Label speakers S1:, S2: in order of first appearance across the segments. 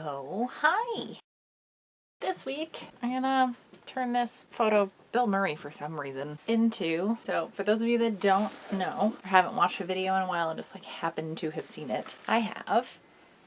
S1: Oh, hi! This week, I'm gonna turn this photo of Bill Murray for some reason into, so for those of you that don't know, or haven't watched a video in a while and just like happen to have seen it, I have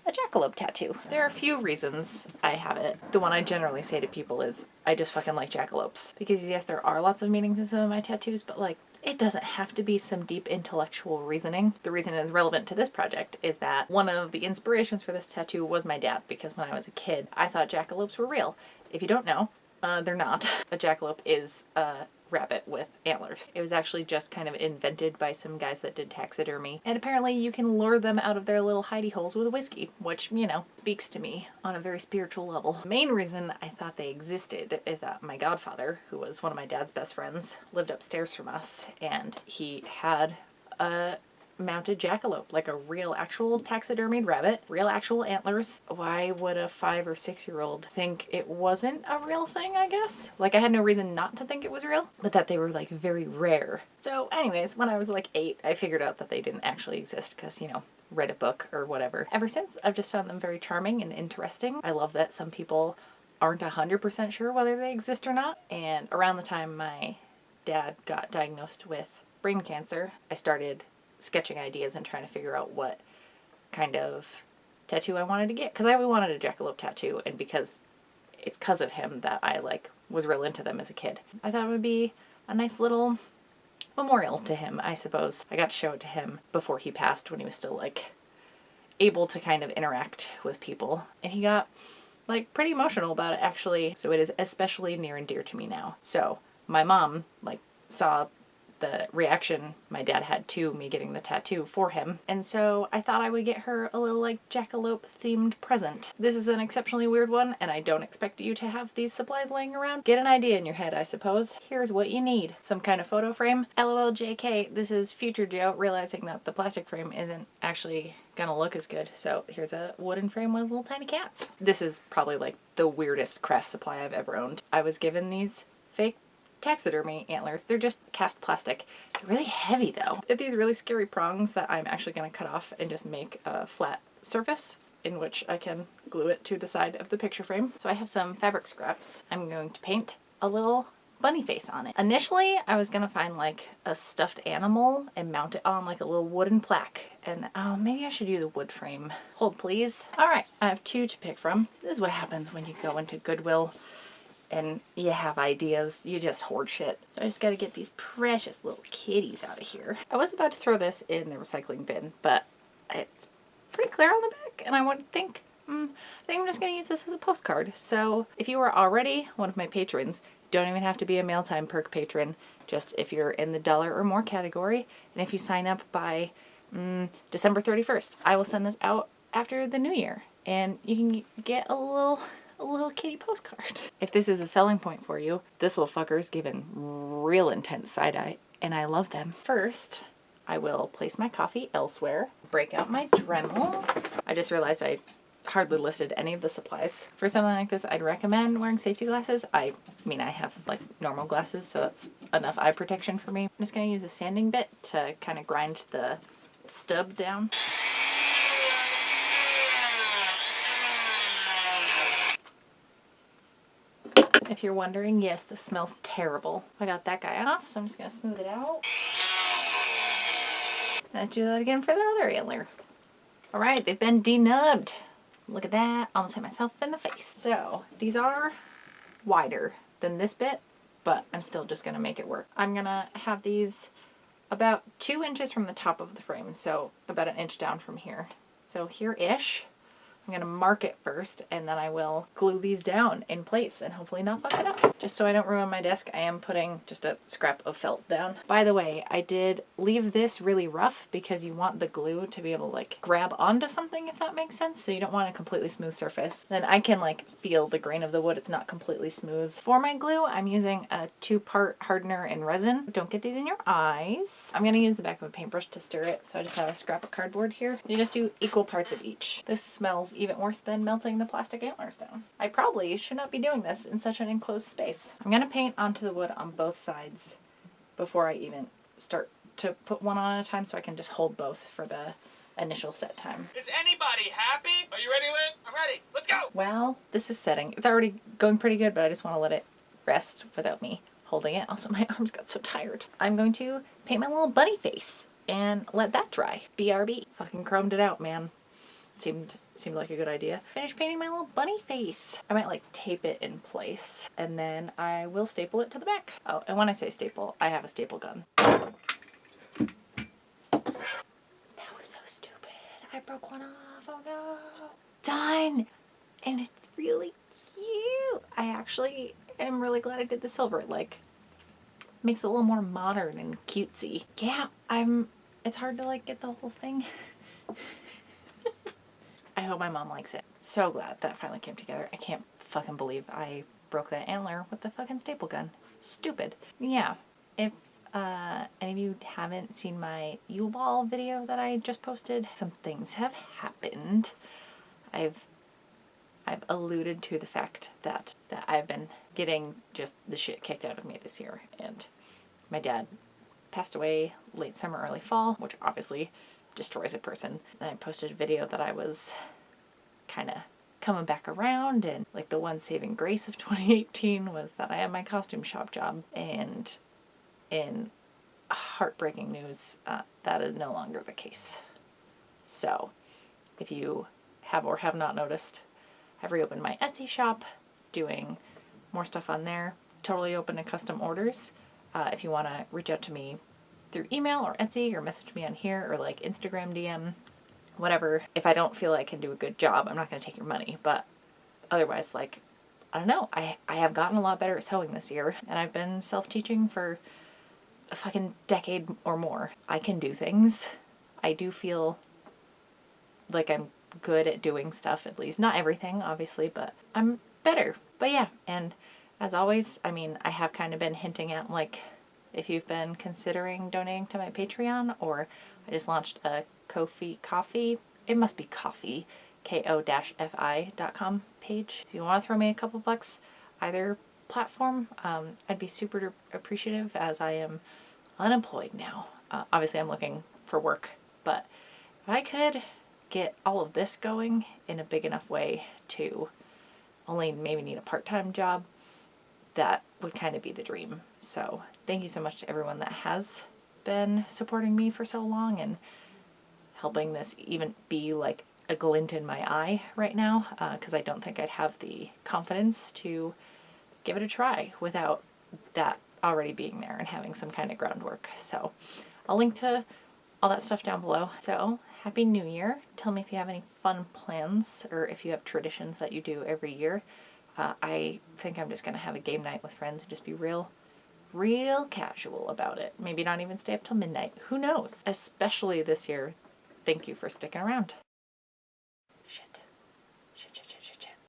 S1: a jackalope tattoo. There are a few reasons I have it. The one I generally say to people is, I just fucking like jackalopes. Because yes, there are lots of meanings in some of my tattoos, but like, it doesn't have to be some deep intellectual reasoning. The reason it is relevant to this project is that one of the inspirations for this tattoo was my dad, because when I was a kid, I thought jackalopes were real. If you don't know, they're not. A jackalope is a rabbit with antlers. It was actually just kind of invented by some guys that did taxidermy. And apparently you can lure them out of their little hidey holes with whiskey, which, you know, speaks to me on a very spiritual level. The main reason I thought they existed is that my godfather, who was one of my dad's best friends, lived upstairs from us, and he had a mounted jackalope, like a real actual taxidermied rabbit, real actual antlers. Why would a 5 or 6 year old think it wasn't a real thing, I guess? Like, I had no reason not to think it was real, but that they were like very rare. So anyways, when I was like 8, I figured out that they didn't actually exist because, you know, read a book or whatever. Ever since, I've just found them very charming and interesting. I love that some people aren't 100% sure whether they exist or not. And around the time my dad got diagnosed with brain cancer, I started sketching ideas and trying to figure out what kind of tattoo I wanted to get, because I always wanted a jackalope tattoo, and because it's because of him that I like was real into them as a kid. I thought it would be a nice little memorial to him, I suppose. I got to show it to him before he passed, when he was still like able to kind of interact with people, and he got like pretty emotional about it actually, so it is especially near and dear to me now. So my mom like saw the reaction my dad had to me getting the tattoo for him, and so I thought I would get her a little like jackalope themed present. This is an exceptionally weird one, and I don't expect you to have these supplies laying around. Get an idea in your head, I suppose. Here's what you need: some kind of photo frame. LOL JK, this is future Joe realizing that the plastic frame isn't actually gonna look as good, so here's a wooden frame with little tiny cats. This is probably like the weirdest craft supply I've ever owned. I was given these fake taxidermy antlers. They're just cast plastic. They're really heavy though. They have these really scary prongs that I'm actually going to cut off and just make a flat surface in which I can glue it to the side of the picture frame. So I have some fabric scraps. I'm going to paint a little bunny face on it. Initially, I was going to find like a stuffed animal and mount it on like a little wooden plaque. And oh, maybe I should use a wood frame. Hold please. All right, I have 2 to pick from. This is what happens when you go into Goodwill and you have ideas, you just hoard shit. So I just gotta get these precious little kitties out of here. I was about to throw this in the recycling bin, but it's pretty clear on the back, and I would think, I think I'm just gonna use this as a postcard. So if you are already one of my patrons, don't even have to be a Mail Time Perk patron, just if you're in the $1 or more category, and if you sign up by December 31st, I will send this out after the new year, and you can get a little kitty postcard. If this is a selling point for you, this little fucker is given real intense side-eye, and I love them. First, I will place my coffee elsewhere, break out my Dremel. I just realized I hardly listed any of the supplies. For something like this, I'd recommend wearing safety glasses. I mean, I have like normal glasses, so that's enough eye protection for me. I'm just gonna use a sanding bit to kind of grind the stub down. If you're wondering, yes, this smells terrible. I got that guy off, so I'm just gonna smooth it out. Let's do that again for the other antler. All right, they've been denubbed. Look at that, almost hit myself in the face. So these are wider than this bit, but I'm still just gonna make it work. I'm gonna have these about 2 inches from the top of the frame, so about 1 inch down from here. So here-ish. I'm gonna mark it first, and then I will glue these down in place and hopefully not fuck it up. Just so I don't ruin my desk, I am putting just a scrap of felt down. By the way, I did leave this really rough because you want the glue to be able to like grab onto something, if that makes sense. So you don't want a completely smooth surface. Then I can like feel the grain of the wood. It's not completely smooth. For my glue, I'm using a 2-part hardener and resin. Don't get these in your eyes. I'm gonna use the back of a paintbrush to stir it. So I just have a scrap of cardboard here. You just do equal parts of each. This smells even worse than melting the plastic antlers down. I probably should not be doing this in such an enclosed space. I'm gonna paint onto the wood on both sides before I even start to put one on at a time, so I can just hold both for the initial set time.
S2: Is anybody happy? Are you ready, Lynn? I'm ready. Let's go!
S1: while this is setting, it's already going pretty good, but I just want to let it rest without me holding it. Also, my arms got so tired. I'm going to paint my little bunny face and let that dry. BRB. Fucking chromed it out, man. Seemed like a good idea. Finished painting my little bunny face. I might like tape it in place and then I will staple it to the back. Oh, and when I say staple, I have a staple gun. That was so stupid. I broke one off. Oh no. Done. And it's really cute. I actually am really glad I did the silver. It like makes it a little more modern and cutesy. Yeah, it's hard to like get the whole thing. I hope my mom likes it. So glad that finally came together. I can't fucking believe I broke that antler with the fucking staple gun. Stupid. Yeah, if any of you haven't seen my Yule Ball video that I just posted, some things have happened. I've alluded to the fact that I've been getting just the shit kicked out of me this year, and my dad passed away late summer, early fall, which obviously destroys a person. And I posted a video that I was kind of coming back around, and like the one saving grace of 2018 was that I had my costume shop job, and in heartbreaking news, that is no longer the case. So if you have or have not noticed, I've reopened my Etsy shop, doing more stuff on there. Totally open to custom orders. If you want to reach out to me through email or Etsy, or message me on here, or like Instagram DM, whatever. If I don't feel I can do a good job, I'm not going to take your money. But otherwise, like, I don't know. I have gotten a lot better at sewing this year, and I've been self-teaching for a fucking decade or more. I can do things. I do feel like I'm good at doing stuff, at least. Not everything, obviously, but I'm better. But yeah, and as always, I mean, I have kind of been hinting at, like, if you've been considering donating to my Patreon, or I just launched a Ko-fi coffee, it must be coffee, ko-fi.com page. If you want to throw me a couple bucks, either platform, I'd be super appreciative, as I am unemployed now. Obviously I'm looking for work, but if I could get all of this going in a big enough way to only maybe need a part-time job, that would kind of be the dream. So thank you so much to everyone that has been supporting me for so long and helping this even be like a glint in my eye right now, because I don't think I'd have the confidence to give it a try without that already being there and having some kind of groundwork. So I'll link to all that stuff down below. So Happy New Year. Tell me if you have any fun plans, or if you have traditions that you do every year. I think I'm just going to have a game night with friends and just be real casual about it. Maybe not even stay up till midnight. Who knows? Especially this year. Thank you for sticking around.